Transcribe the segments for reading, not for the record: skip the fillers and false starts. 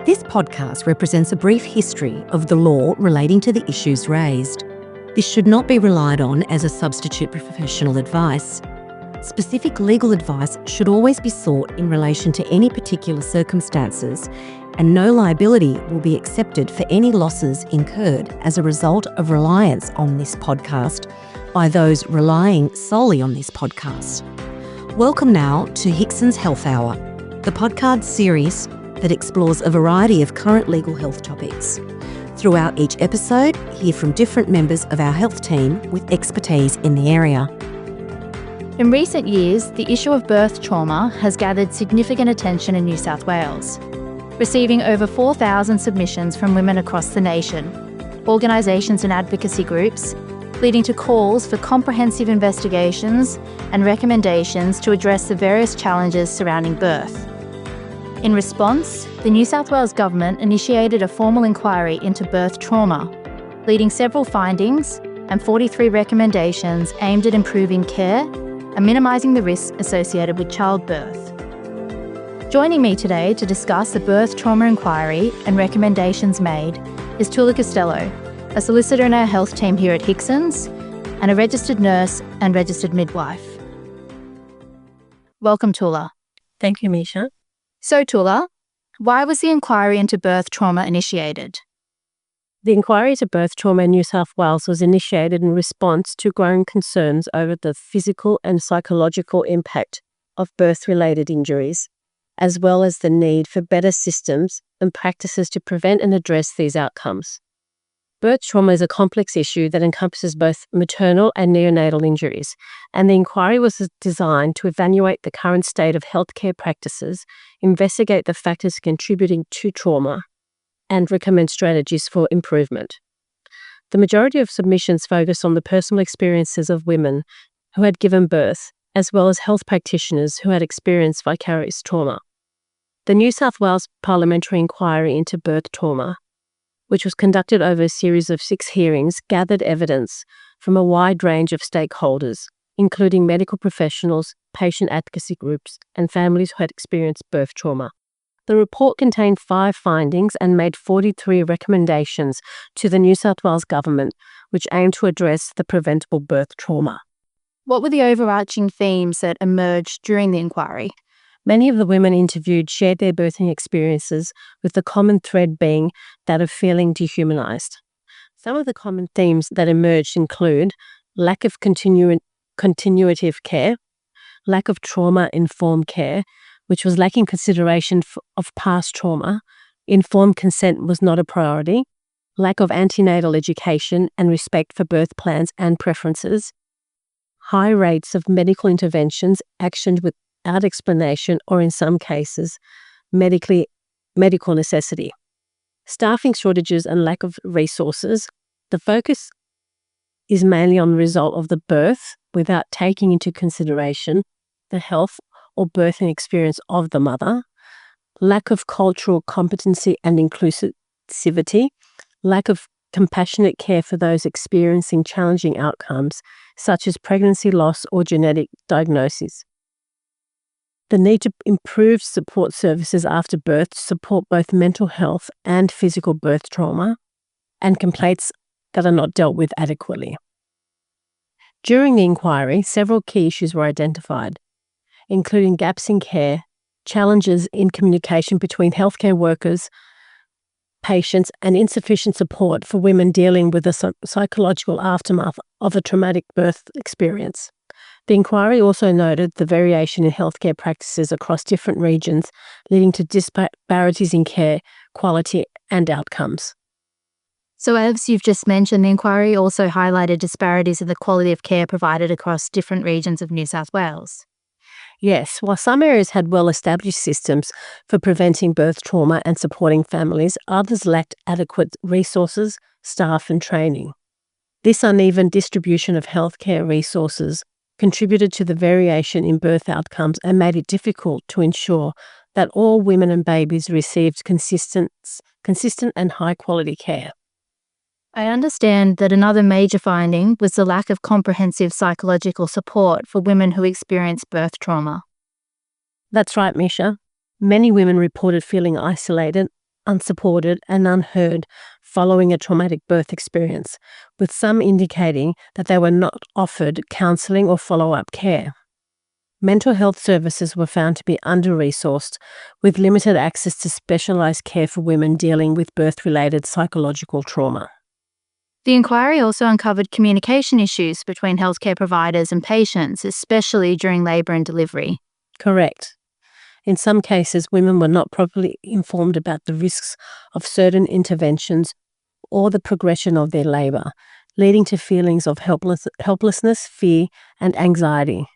This podcast represents a brief history of the law relating to the issues raised. This should not be relied on as a substitute for professional advice. Specific legal advice should always be sought in relation to any particular circumstances, and no liability will be accepted for any losses incurred as a result of reliance on this podcast by those relying solely on this podcast. Welcome now to Hicksons Health Hour, the podcast series that explores a variety of current legal health topics. Throughout each episode, hear from different members of our health team with expertise in the area. In recent years, the issue of birth trauma has gathered significant attention in New South Wales, receiving over 4,000 submissions from women across the nation, organisations and advocacy groups, leading to calls for comprehensive investigations and recommendations to address the various challenges surrounding birth. In response, the New South Wales Government initiated a formal inquiry into birth trauma, leading several findings and 43 recommendations aimed at improving care and minimising the risks associated with childbirth. Joining me today to discuss the birth trauma inquiry and recommendations made is Toula Costello, a solicitor in our health team here at Hicksons and a registered nurse and registered midwife. Welcome, Toula. Thank you, Meesha. So, Toula, why was the inquiry into birth trauma initiated? The inquiry into birth trauma in New South Wales was initiated in response to growing concerns over the physical and psychological impact of birth-related injuries, as well as the need for better systems and practices to prevent and address these outcomes. Birth trauma is a complex issue that encompasses both maternal and neonatal injuries, and the inquiry was designed to evaluate the current state of healthcare practices, investigate the factors contributing to trauma, and recommend strategies for improvement. The majority of submissions focus on the personal experiences of women who had given birth, as well as health practitioners who had experienced vicarious trauma. The New South Wales Parliamentary Inquiry into Birth Trauma, which was conducted over a series of 6 hearings, gathered evidence from a wide range of stakeholders, including medical professionals, patient advocacy groups, and families who had experienced birth trauma. The report contained 5 findings and made 43 recommendations to the New South Wales Government, which aimed to address the preventable birth trauma. What were the overarching themes that emerged during the inquiry? Many of the women interviewed shared their birthing experiences, with the common thread being that of feeling dehumanised. Some of the common themes that emerged include lack of continuity of care, lack of trauma-informed care, which was lacking consideration of past trauma, informed consent was not a priority, lack of antenatal education and respect for birth plans and preferences, high rates of medical interventions actioned without explanation or, in some cases, medical necessity, staffing shortages and lack of resources. The focus is mainly on the result of the birth without taking into consideration the health or birthing experience of the mother, lack of cultural competency and inclusivity, lack of compassionate care for those experiencing challenging outcomes such as pregnancy loss or genetic diagnosis. The need to improve support services after birth to support both mental health and physical birth trauma, and complaints that are not dealt with adequately. During the inquiry, several key issues were identified, including gaps in care, challenges in communication between healthcare workers, patients, and insufficient support for women dealing with the psychological aftermath of a traumatic birth experience. The inquiry also noted the variation in healthcare practices across different regions, leading to disparities in care, quality, and outcomes. So, as you've just mentioned, the inquiry also highlighted disparities in the quality of care provided across different regions of New South Wales. Yes, while some areas had well-established systems for preventing birth trauma and supporting families, others lacked adequate resources, staff, and training. This uneven distribution of healthcare resources contributed to the variation in birth outcomes and made it difficult to ensure that all women and babies received consistent and high-quality care. I understand that another major finding was the lack of comprehensive psychological support for women who experience birth trauma. That's right, Meesha. Many women reported feeling isolated, unsupported, and unheard following a traumatic birth experience, with some indicating that they were not offered counselling or follow-up care. Mental health services were found to be under-resourced, with limited access to specialised care for women dealing with birth-related psychological trauma. The inquiry also uncovered communication issues between healthcare providers and patients, especially during labour and delivery. Correct. In some cases, women were not properly informed about the risks of certain interventions or the progression of their labour, leading to feelings of helplessness, fear, and anxiety.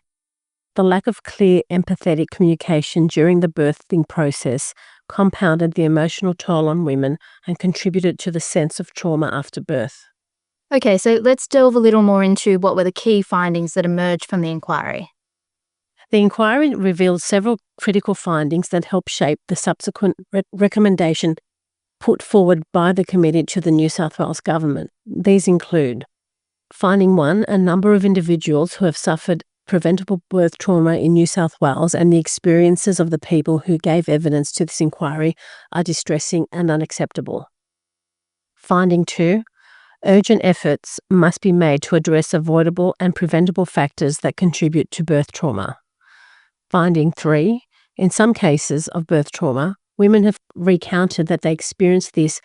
The lack of clear, empathetic communication during the birthing process compounded the emotional toll on women and contributed to the sense of trauma after birth. Okay, so let's delve a little more into what were the key findings that emerged from the inquiry. The inquiry revealed several critical findings that helped shape the subsequent recommendation put forward by the committee to the New South Wales Government. These include finding 1, a number of individuals who have suffered preventable birth trauma in New South Wales and the experiences of the people who gave evidence to this inquiry are distressing and unacceptable. Finding 2, urgent efforts must be made to address avoidable and preventable factors that contribute to birth trauma. Finding 3, in some cases of birth trauma, women have recounted that they experienced this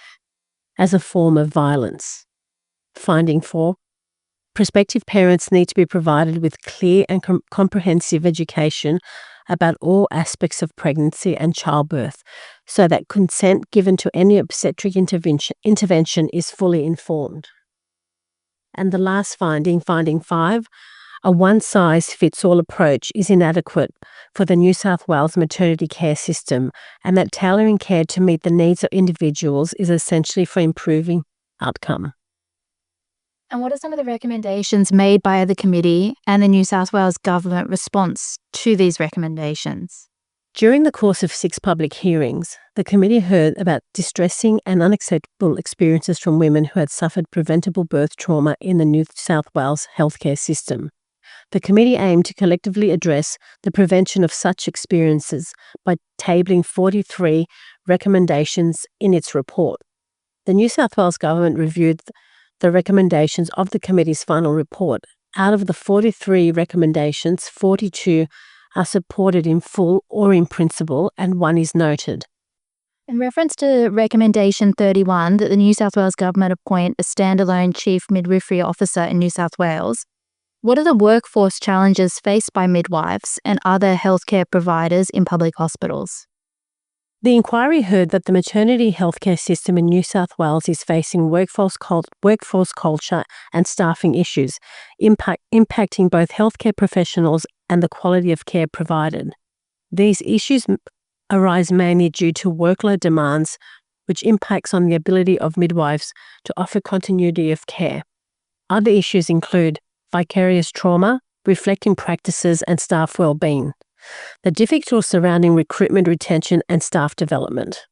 as a form of violence. Finding 4, prospective parents need to be provided with clear and comprehensive education about all aspects of pregnancy and childbirth, so that consent given to any obstetric intervention is fully informed. And the last finding, finding 5, a one-size-fits-all approach is inadequate for the New South Wales maternity care system, and that tailoring care to meet the needs of individuals is essentially for improving outcome. And what are some of the recommendations made by the committee and the New South Wales Government response to these recommendations? During the course of 6 public hearings, the committee heard about distressing and unacceptable experiences from women who had suffered preventable birth trauma in the New South Wales healthcare system. The committee aimed to collectively address the prevention of such experiences by tabling 43 recommendations in its report. The New South Wales Government reviewed the recommendations of the committee's final report. Out of the 43 recommendations, 42 are supported in full or in principle, and 1 is noted. In reference to Recommendation 31, that the New South Wales Government appoint a standalone Chief Midwifery Officer in New South Wales, what are the workforce challenges faced by midwives and other healthcare providers in public hospitals? The inquiry heard that the maternity healthcare system in New South Wales is facing workforce culture and staffing issues, impacting both healthcare professionals and the quality of care provided. These issues arise mainly due to workload demands, which impacts on the ability of midwives to offer continuity of care. Other issues include vicarious trauma, reflecting practices and staff well-being, the difficulties surrounding recruitment, retention, and staff development.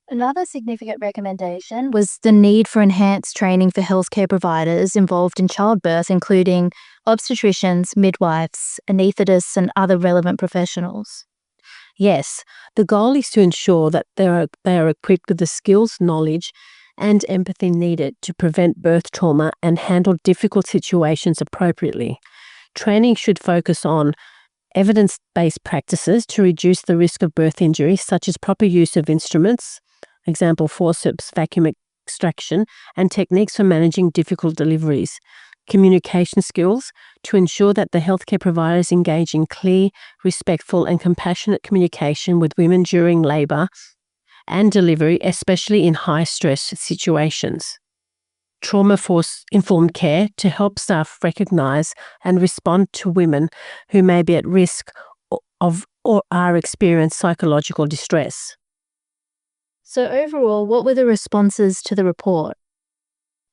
Another significant recommendation was the need for enhanced training for healthcare providers involved in childbirth, including obstetricians, midwives, anaesthetists, and other relevant professionals. Yes, the goal is to ensure that they are equipped with the skills, knowledge, and empathy needed to prevent birth trauma and handle difficult situations appropriately. Training should focus on evidence-based practices to reduce the risk of birth injury, such as proper use of instruments, example forceps, vacuum extraction, and techniques for managing difficult deliveries. Communication skills to ensure that the healthcare providers engage in clear, respectful, and compassionate communication with women during labour and delivery, especially in high-stress situations. Trauma-informed care to help staff recognise and respond to women who may be at risk of or are experiencing psychological distress. So overall, what were the responses to the report?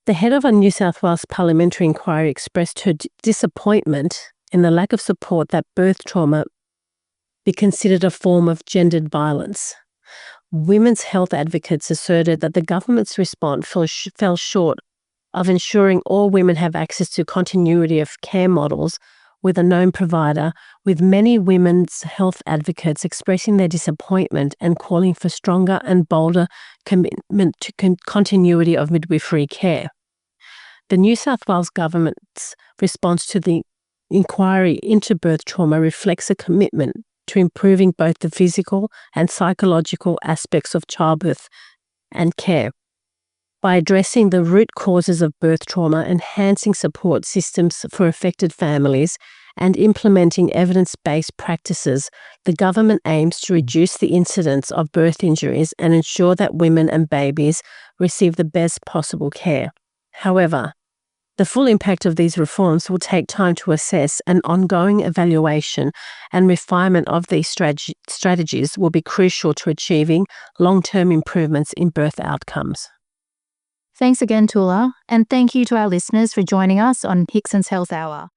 The head of a New South Wales parliamentary inquiry expressed her disappointment in the lack of support that birth trauma be considered a form of gendered violence. Women's health advocates asserted that the government's response fell short of ensuring all women have access to continuity of care models with a known provider, with many women's health advocates expressing their disappointment and calling for stronger and bolder commitment to continuity of midwifery care. The New South Wales Government's response to the inquiry into birth trauma reflects a commitment to improving both the physical and psychological aspects of childbirth and care. By addressing the root causes of birth trauma, enhancing support systems for affected families, and implementing evidence-based practices, the government aims to reduce the incidence of birth injuries and ensure that women and babies receive the best possible care. However, the full impact of these reforms will take time to assess, and ongoing evaluation and refinement of these strategies will be crucial to achieving long-term improvements in birth outcomes. Thanks again, Toula, and thank you to our listeners for joining us on Hicksons Health Hour.